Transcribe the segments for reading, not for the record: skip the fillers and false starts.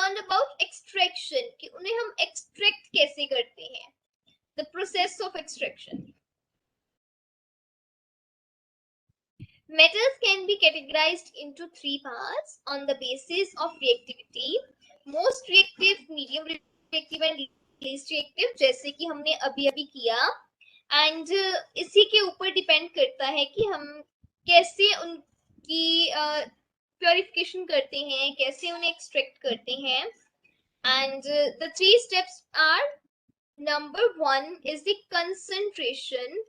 Learn about extraction, कि उन्हें हम एक्सट्रैक्ट कैसे करते हैं, the process of extraction. Metals can be categorized into three parts on the basis of reactivity. Most reactive, medium reactive and least reactive, जैसे कि हमने अभी अभी किया. एंड इसी के ऊपर डिपेंड करता है कि हम कैसे उनकी प्योरिफिकेशन करते हैं, कैसे उन्हें एक्सट्रैक्ट करते हैं. And the three steps are, number 1 is the concentration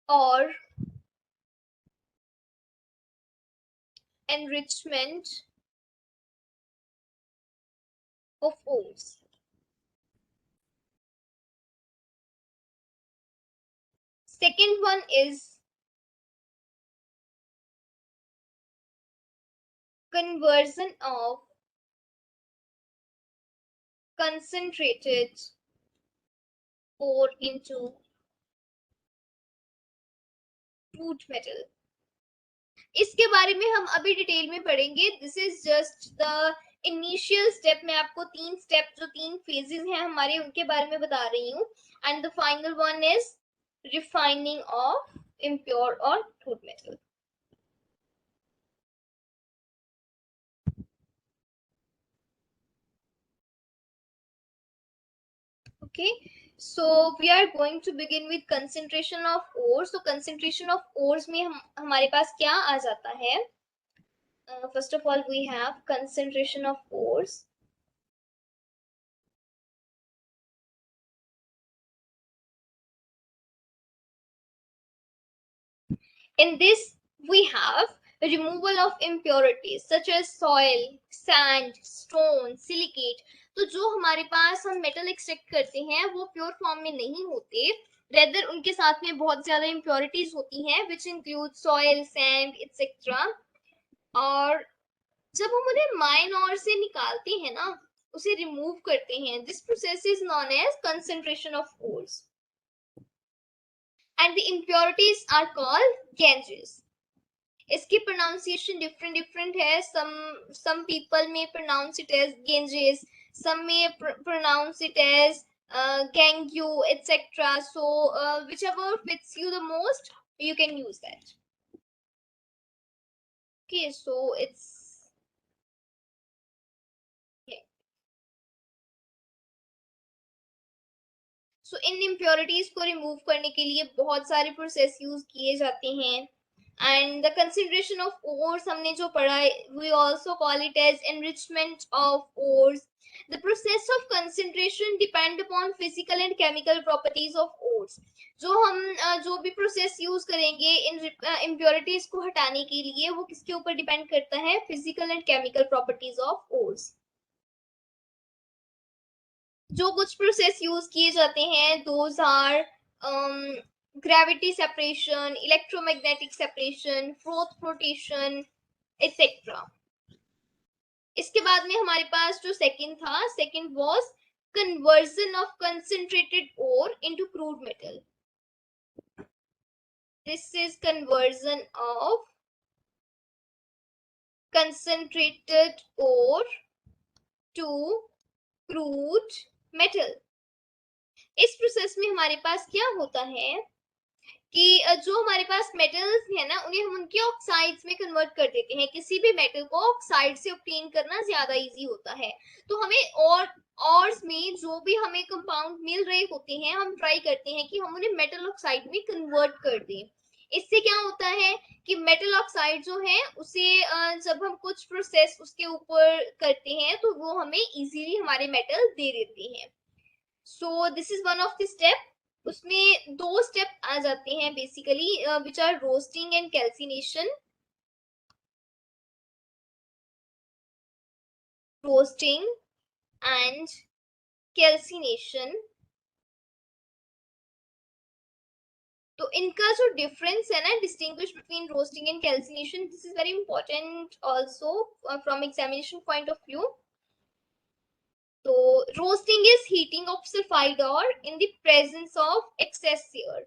or enrichment of ores. Second one is conversion of concentrated ore into crude metal. इसके बारे में हम अभी डिटेल में पढ़ेंगे. This is just the initial step. मैं आपको 3 स्टेप, जो 3 फेजेस हैं हमारे, उनके बारे में बता रही हूँ. And the final one is refining of impure और crude metal. Okay, so we are going to begin with concentration of ores. So concentration of ores में हमारे पास क्या आ जाता है? First of all, we have concentration of ores. In this, we have removal of impurities such as soil, sand, stone, silicate. तो जो हमारे पास हम मेटल एक्सट्रैक्ट करते हैं वो प्योर फॉर्म में नहीं होते, रेदर उनके साथ में बहुत ज्यादा impurities होती हैं, which include soil, sand, etc. और जब हम उन्हें माइन और से निकालते हैं ना, उसे रिमूव करते हैं, this process is known as concentration of ores. And the impurities are called ganges. इसकी प्रोनाउंसिएशन डिफरेंट है. some people may pronounce it as ganges, some may pronounce it as gangu, etc. So whichever fits you the most, you can use that. Okay, so it's so in impurities को remove करने के लिए बहुत सारे process use किए जाते हैं. And the consideration of ores हमने जो पढ़ा है, we also call it as enrichment of ores. The process of consideration depend upon physical and chemical properties of ores. जो भी प्रोसेस यूज करेंगे इन इम्प्योरिटीज को हटाने के लिए, वो किसके ऊपर डिपेंड करता है? Physical and chemical properties of ores. जो कुछ प्रोसेस यूज किए जाते हैं, those are gravity separation, electromagnetic separation, froth flotation, etcetera. इसके बाद में हमारे पास जो सेकंड था, second was conversion of concentrated ore into crude metal. This is conversion of concentrated ore to crude metal. इस प्रोसेस में हमारे पास क्या होता है कि जो हमारे पास मेटल्स है ना, उन्हें हम उनके ऑक्साइड्स में कन्वर्ट कर देते हैं. किसी भी मेटल को ऑक्साइड से ऑब्टेन करना ज्यादा इजी होता है. तो हमें और में जो भी हमें कंपाउंड मिल रहे होते हैं, हम ट्राई करते हैं कि हम उन्हें मेटल ऑक्साइड में कन्वर्ट कर दें. इससे क्या होता है कि मेटल ऑक्साइड जो है उसे जब हम कुछ प्रोसेस उसके ऊपर करते हैं तो वो हमें इजीली हमारे मेटल दे देते हैं. So this is one of the step. उसमें 2 स्टेप आ जाते हैं basically, which are roasting and calcination. Roasting and calcination. तो इनका जो डिफरेंस है ना, distinguish between roasting and calcination, this is very important also from examination point of view. तो roasting is heating of sulphide और in the presence of excess air.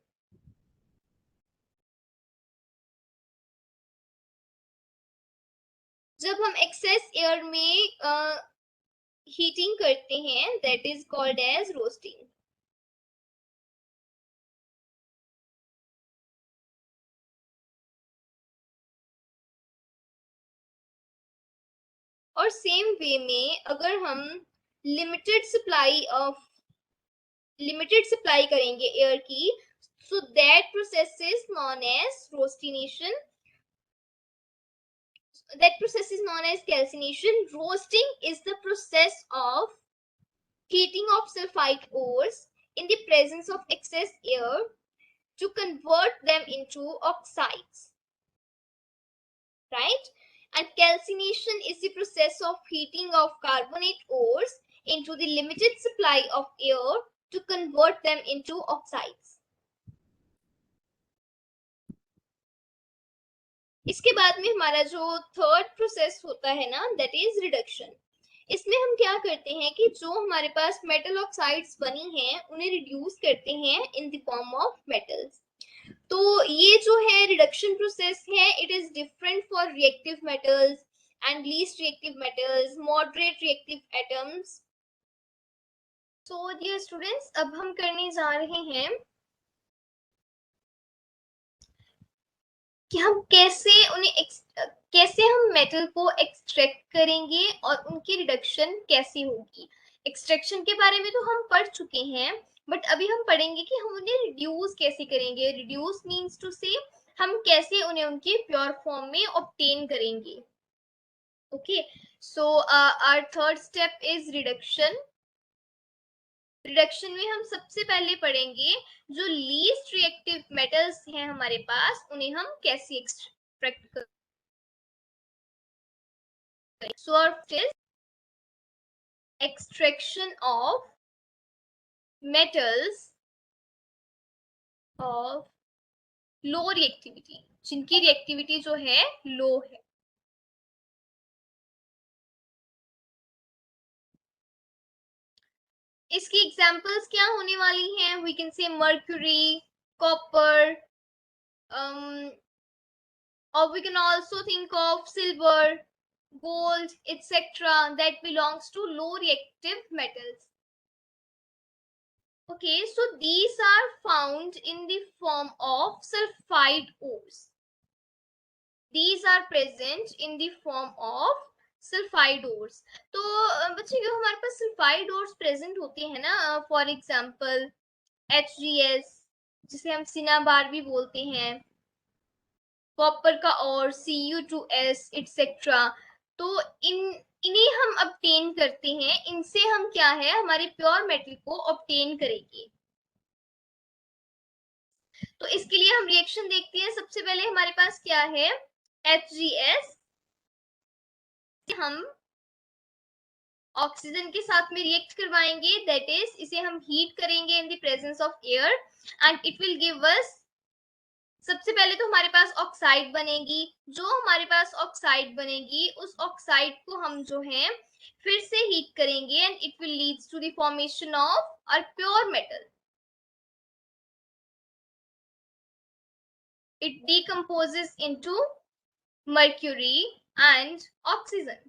जब हम excess air में हीटिंग करते हैं, that is called as roasting. और same way में अगर हम लिमिटेड सप्लाई करेंगे एयर की, so that process is known as roastination. That process is known as calcination. Roasting is the process of heating of sulfide ores in the presence of excess air to convert them into oxides, right? And calcination is the process of heating of carbonate ores into the limited supply of air to convert them into oxides. इसके बाद में हमारा जो third process होता है ना, that is reduction. इसमें हम क्या करते हैं कि जो हमारे पास मेटल ऑक्साइड्स बनी हैं उन्हें रिड्यूस करते हैं in the form of metals. तो ये जो है रिडक्शन प्रोसेस है, it is different for reactive metals and least reactive metals, moderate reactive atoms. So dear students, अब हम करने जा रहे हैं कि हम कैसे हम मेटल को एक्सट्रैक्ट करेंगे और उनकी रिडक्शन कैसी होगी। एक्सट्रैक्शन के बारे में तो हम पढ़ चुके हैं, बट अभी हम पढ़ेंगे कि हम उन्हें रिड्यूस कैसे करेंगे। रिड्यूस मीन्स टू से हम कैसे उन्हें उनके प्योर फॉर्म में ऑब्टेन करेंगे। Okay, so our third step is reduction. Reduction में हम सबसे पहले पढ़ेंगे जो लीस्ट रिएक्टिव मेटल्स हैं हमारे पास, उन्हें हम कैसे एक्सट्रैक्ट करें। So our first extraction of metals of low reactivity, जिनकी रिएक्टिविटी जो है लो है। इसकी एग्जांपल्स क्या होने वाली हैं? We can say mercury, copper, or we can also think of silver, gold, etc. that belongs to low reactive metals. Okay, so these are found in the form of sulfide ores. These are present in the form of sulphide ores. तो बच्चे जो हमारे पास sulphide ores present होते हैं ना, for example HGS, जिसे हम cinnabar भी बोलते हैं, कॉपर का और Cu2S एटसेट्रा। तो इन्हें हम ऑब्टेन करते हैं, इनसे हम क्या है हमारे प्योर मेटल को ऑब्टेन करेंगे। तो इसके लिए हम रिएक्शन देखते हैं। सबसे पहले हमारे पास क्या है, HGS, हम ऑक्सीजन के साथ में रिएक्ट करवाएंगे, दैट इज इसे हम हीट करेंगे in the presence of air and it will give अस, सबसे पहले तो हमारे पास ऑक्साइड बनेगी। जो हमारे पास ऑक्साइड बनेगी उस ऑक्साइड को हम जो है फिर से हीट करेंगे and it will leads to the formation of our pure metal. It decomposes into mercury and oxygen.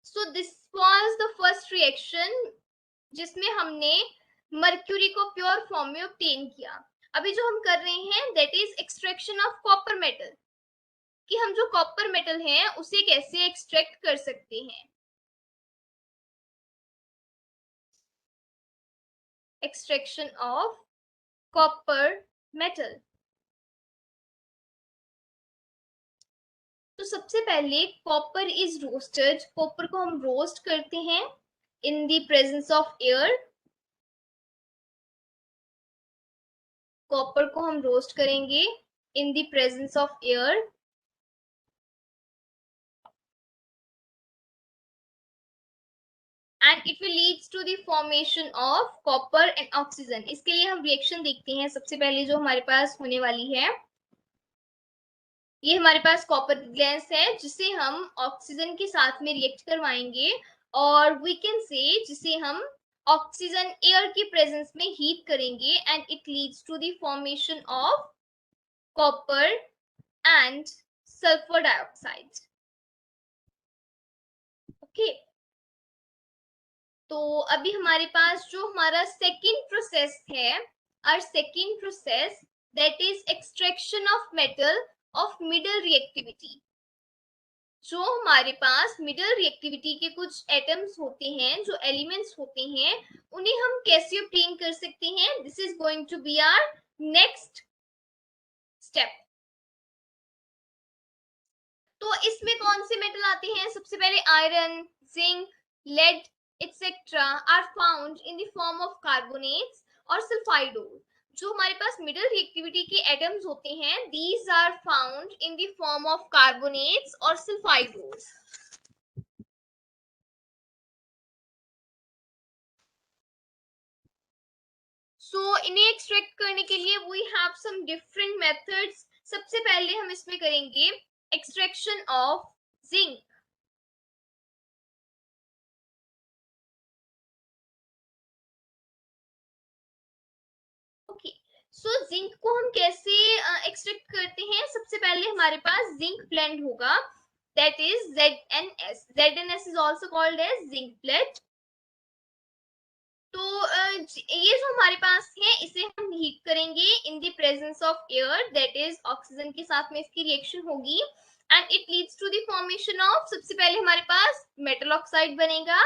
So this was the first reaction जिसमें हमने मर्क्यूरी को प्योर फॉर्म में ऑब्टेन किया। अभी जो हम कर रहे हैं that is extraction of copper metal, कि हम जो कॉपर मेटल है उसे कैसे एक्सट्रैक्ट कर सकते हैं। Extraction of copper metal. तो सबसे पहले कॉपर इज रोस्टेड, कॉपर को हम रोस्ट करते हैं in the presence of air. Copper को हम रोस्ट करेंगे in the presence of air and it will leads to the formation of copper and oxygen. इसके लिए हम रिएक्शन देखते हैं। सबसे पहले जो हमारे पास होने वाली है, ये हमारे पास कॉपर गैस है जिसे हम ऑक्सीजन के साथ में रिएक्ट करवाएंगे और वी कैन से जिसे हम ऑक्सीजन एयर की प्रेजेंस में हीट करेंगे and it leads to the formation of copper and sulphur dioxide. Okay, तो अभी हमारे पास जो हमारा सेकेंड प्रोसेस है, और second process that is extraction of metal of middle reactivity. जो हमारे पास मिडल रिएक्टिविटी के कुछ एटम्स होते हैं, जो एलिमेंट्स होते हैं, उन्हें हम कैसे ऑब्टेन कर सकते हैं, this is going to be our next step. तो इसमें कौन से मेटल आते हैं, सबसे पहले iron, zinc, lead etcetera are found in the form of carbonates और सल्फाइड ओर। जो हमारे पास मिडल रिएक्टिविटी के एटम्स होते हैं, these are found in the form of carbonates और सल्फाइड ओर। सो इन्हें एक्सट्रैक्ट करने के लिए we have some different methods. सबसे पहले हम इसमें करेंगे extraction of zinc. Okay, so zinc को हम कैसे एक्सट्रैक्ट करते हैं, सबसे पहले हमारे पास जिंक ब्लेंड होगा, that is ZnS। ZnS is also called as zinc blende. तो ये जो हमारे पास है, इसे हम हीट करेंगे in the presence of air, that is oxygen के साथ में इसकी रिएक्शन होगी, and it leads to the formation of, सबसे पहले हमारे पास मेटल ऑक्साइड बनेगा,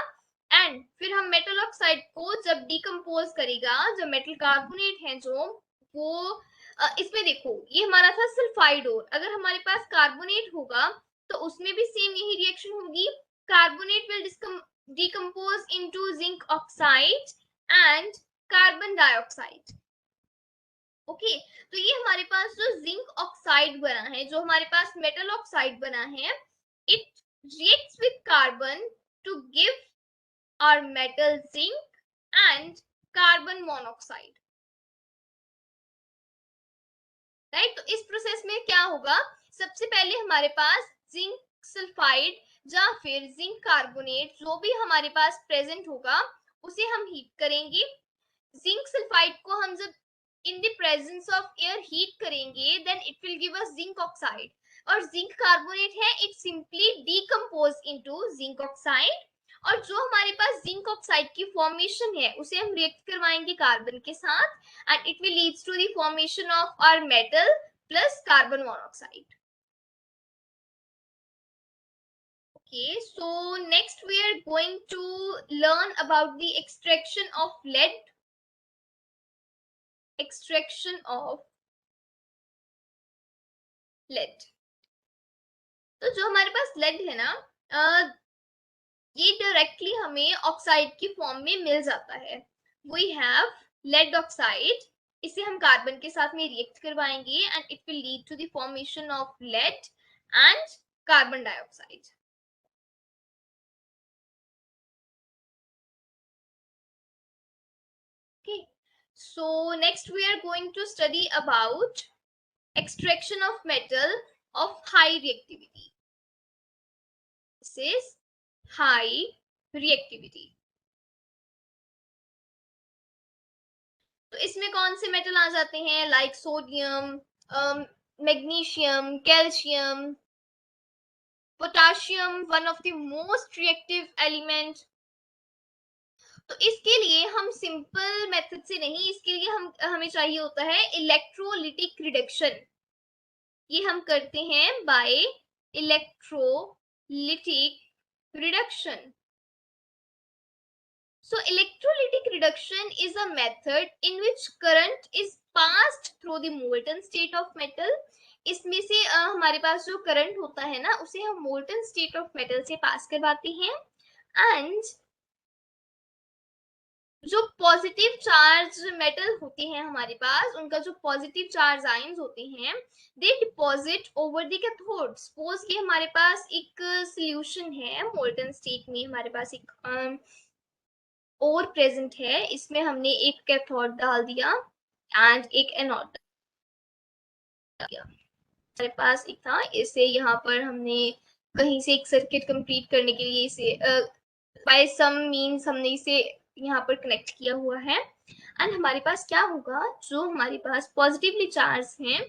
एंड फिर हम मेटल ऑक्साइड को जब डिकम्पोज करेगा, जो मेटल कार्बोनेट है जो, वो इसमें देखो ये हमारा था सल्फाइड ओर, अगर हमारे पास कार्बोनेट होगा तो उसमें भी सेम यही रिएक्शन होगी, carbonate will decompose into zinc oxide and carbon dioxide। Okay, तो ये हमारे पास जो जिंक ऑक्साइड बना है, जो हमारे पास मेटल ऑक्साइड बना है, it reacts with carbon to give our metal zinc and carbon monoxide, right. तो इस प्रोसेस में क्या होगा, सबसे पहले हमारे पास जिंक सल्फाइड या फिर जिंक कार्बोनेट जो भी हमारे पास प्रेजेंट होगा, उसे हम हीट करेंगे। जिंक सल्फाइड को हम जब in the presence of air heat करेंगे, then it will give us zinc oxide, और जिंक कार्बोनेट है, it simply decompose into zinc oxide, और जो हमारे पास जिंक ऑक्साइड की फॉर्मेशन है, उसे हम रिएक्ट करवाएंगे कार्बन के साथ, and it will leads to the formation of our metal plus carbon monoxide। Okay, so next we are going to learn about the extraction of lead। extraction of lead। तो जो हमारे पास lead है ना, ये directly हमें oxide की form में मिल जाता है। वी हैव लेड ऑक्साइड, इसे हम कार्बन के साथ में रिएक्ट करवाएंगे, and it will lead to the formation of lead and carbon dioxide. Okay, so next we are going to study about extraction of metal of high reactivity। This is high reactivity। तो इसमें कौन से metal आ जाते हैं, like sodium, magnesium, calcium, potassium, one of the most reactive element. तो इसके लिए हम सिंपल मेथड से नहीं, इसके लिए हमें चाहिए होता है इलेक्ट्रोलिटिक रिडक्शन। ये हम करते हैं by electrolytic reduction. So electrolytic reduction is a method in which current is passed through the molten state of metal। इसमें से हमारे पास जो करंट होता है ना, उसे हम मोल्टन स्टेट ऑफ मेटल से पास करवाते हैं, एंड जो पॉजिटिव चार्ज मेटल होते हैं हमारे पास, उनका जो पॉजिटिव चार्ज आयंस होते हैं, they deposit over the cathode. Suppose कि हमारे पास एक सॉल्यूशन है मोल्टन स्टेट में, हमारे पास एक और प्रेजेंट है, इसमें हमने एक कैथोड डाल दिया एंड एक एनोड डाल दिया। हमारे पास एक था, इसे यहाँ पर हमने कहीं से एक सर्किट कंप्लीट करने के लिए इसे बाय सम मींस हमने इसे यहाँ पर कनेक्ट किया हुआ है, एंड हमारे पास क्या होगा, जो हमारे पास पॉजिटिवली चार्ज हैं,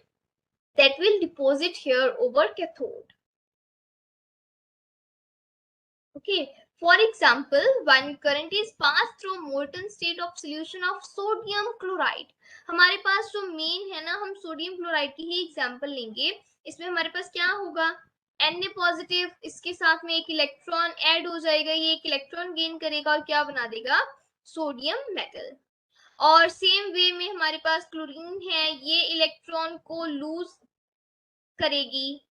that will deposit here over cathode. Okay, for example, when current is passed through molten state of solution of sodium chloride, हमारे पास जो मेन है ना, हम सोडियम क्लोराइड की ही एग्जांपल लेंगे. इसमें हमारे पास क्या होगा, Na पॉजिटिव, इसके साथ में एक इलेक्ट्रॉन ऐड हो जाएगा, ये एक इलेक्ट्रॉन गेन करेगा और क्या बना देगा, सोडियम मेटल. और सेम वे में हमारे पास क्लोरीन है, ये इलेक्ट्रॉन को लूज करेगी,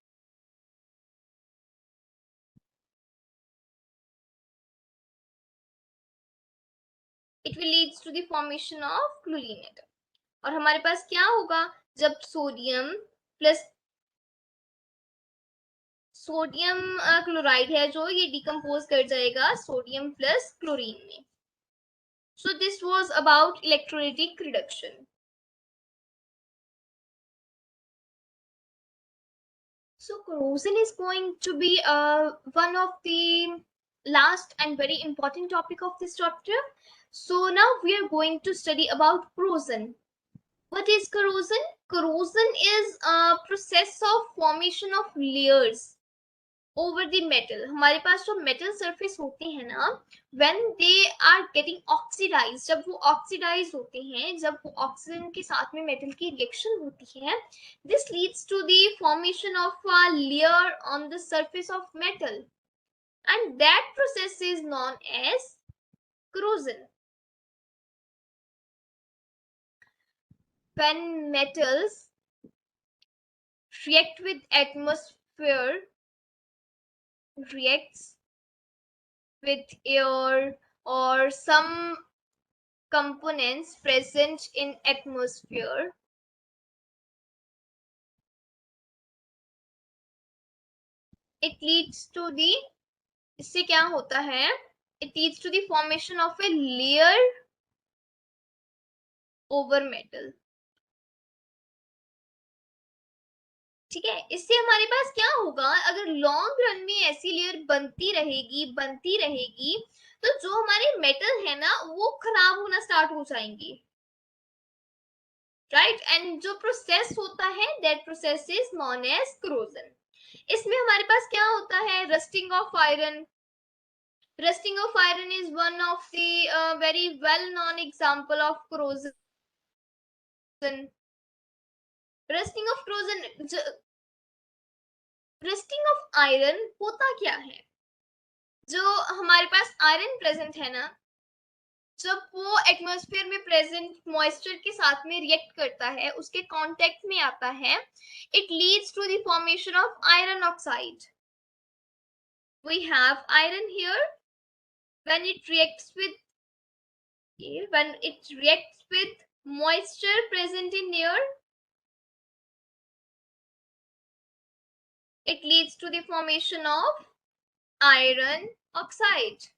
it will leads to the formation of chlorine atom. और हमारे पास क्या होगा, जब सोडियम प्लस सोडियम क्लोराइड है जो, ये डिकम्पोज कर जाएगा सोडियम प्लस क्लोरीन में. So this was about electrolytic reduction. So corrosion is going to be one of the last and very important topic of this chapter. So now we are going to study about corrosion. What is corrosion? Corrosion is a process of formation of layers over the metal. हमारे पास जो metal surface होते हैं ना, when they are getting oxidized, जब वो oxidize होते हैं, जब वो oxygen के साथ में metal की reaction होती है, this leads to the formation of a layer on the surface of metal, and that process is known as corrosion. When metals react with atmosphere, reacts with air or some components present in atmosphere, it leads to the, इससे क्या होता है, it leads to the formation of a layer over metal. ठीक है, इससे हमारे पास क्या होगा, अगर लॉन्ग रन में ऐसी लेयर बनती रहेगी तो जो हमारे मेटल है ना वो खराब होना स्टार्ट हो जाएंगे, राइट. एंड जो प्रोसेस होता है, that process is known as corrosion. इसमें हमारे पास क्या होता है, rusting of iron. Rusting of iron is one of the very well known example of corrosion. Rusting of corrosion, rusting of iron होता क्या है, जो हमारे पास आयरन प्रेजेंट है ना, जब वो एटमॉस्फेयर में प्रेजेंट मॉइस्चर के साथ में रिएक्ट करता है, उसके कांटेक्ट में आता है, it leads to the formation of iron oxide. We have iron here. when it reacts with air, when it reacts with moisture present in air, it leads to the formation of iron oxide.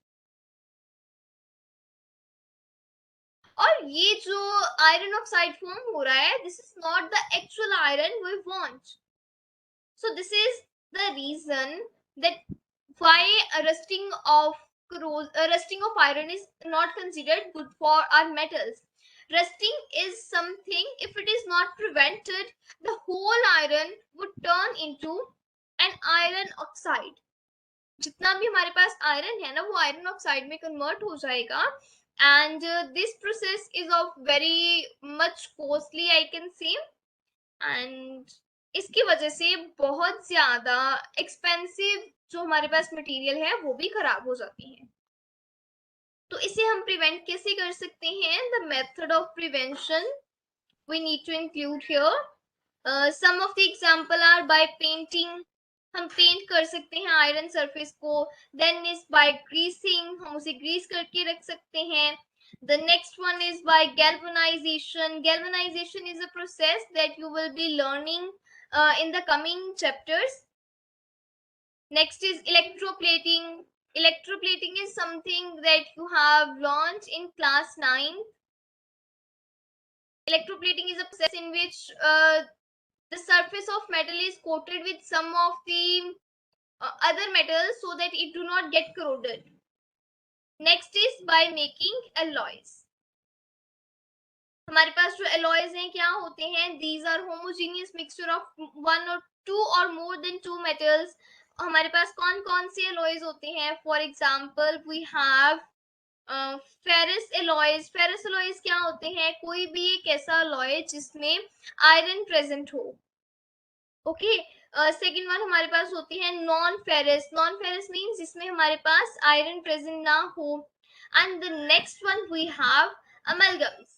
और ये जो iron oxide form हो रहा है, this is not the actual iron we want. So this is the reason that why rusting of iron is not considered good for our metals. Rusting is something, if it is not prevented, the whole iron would turn into an iron oxide. जितना भी हमारे पास iron है ना, वो iron oxide में convert हो जाएगा. And this process is of very much costly, I can say. And इसकी वजह से बहुत ज्यादा एक्सपेंसिव जो हमारे पास मटेरियल है वो भी खराब हो जाती है. तो इसे हम प्रिवेंट कैसे कर सकते हैं, the method of prevention we need to include here. Some of the example are by painting, हम पेंट कर सकते हैं आयरन सरफेस को. देन इज बाय ग्रीसिंग, हम उसे ग्रीस करके रख सकते हैं. The next one is by galvanization. Galvanization is a process that you will be learning in the coming chapters. Next is electroplating. Electroplating is something that you have learned in class 9. Electroplating is a process in which the surface of metal is coated with some of the other metals so that it do not get corroded. Next is by making alloys. हमारे पास जो alloys हैं क्या होते हैं, these are homogeneous mixture of one और two और more then to metals. हमारे पास कौन कौन से एलॉयज होते हैं, for example we have ferrous alloys. Ferrous alloys क्या होते हैं, कोई भी एक ऐसा एलॉय जिसमें आयरन प्रेजेंट हो। ओके, सेकेंड वन हमारे पास होती है non ferrous. Non ferrous means जिसमें हमारे पास आयरन प्रेजेंट ना हो। And the next one we have amalgams.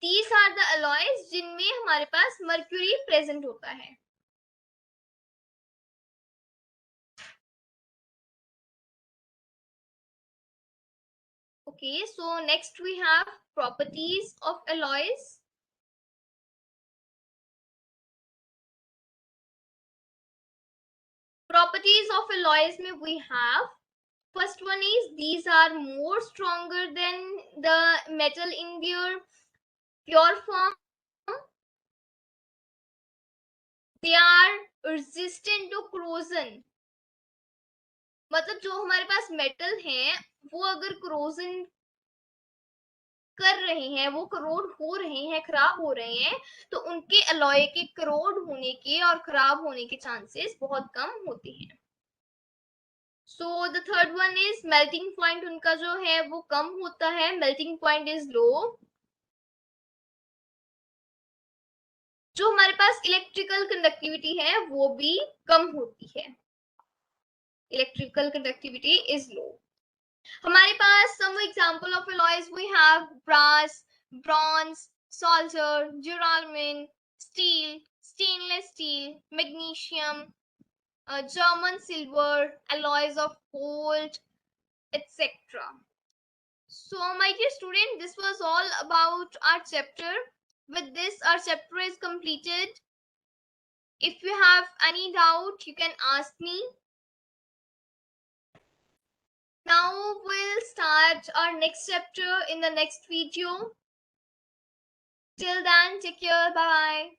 These are the alloys जिनमें हमारे पास मर्क्यूरी प्रेजेंट होता है। Okay, so next we have properties of alloys. Properties of alloys में we have, first one is these are more stronger than the metal in their pure form. They are resistant to corrosion. मतलब जो हमारे पास metal है वो अगर corrosion कर रहे हैं, वो करोड हो रहे हैं, खराब हो रहे हैं, तो उनके अलॉय के करोड होने के और खराब होने के चांसेस बहुत कम होते हैं। So the third one is melting point उनका जो है वो कम होता है, मेल्टिंग पॉइंट इज लो। जो हमारे पास इलेक्ट्रिकल कंडक्टिविटी है वो भी कम होती है, इलेक्ट्रिकल कंडक्टिविटी इज लो। हमारे पास some example of alloys we have brass, bronze, solder, duralumin, steel, stainless steel, magnesium, German silver, alloys of gold, etc. So my dear student, this was all about our chapter. With this our chapter is completed. If you have any doubt you can ask me. Now we'll start our next chapter in the next video. Till then, take care. Bye.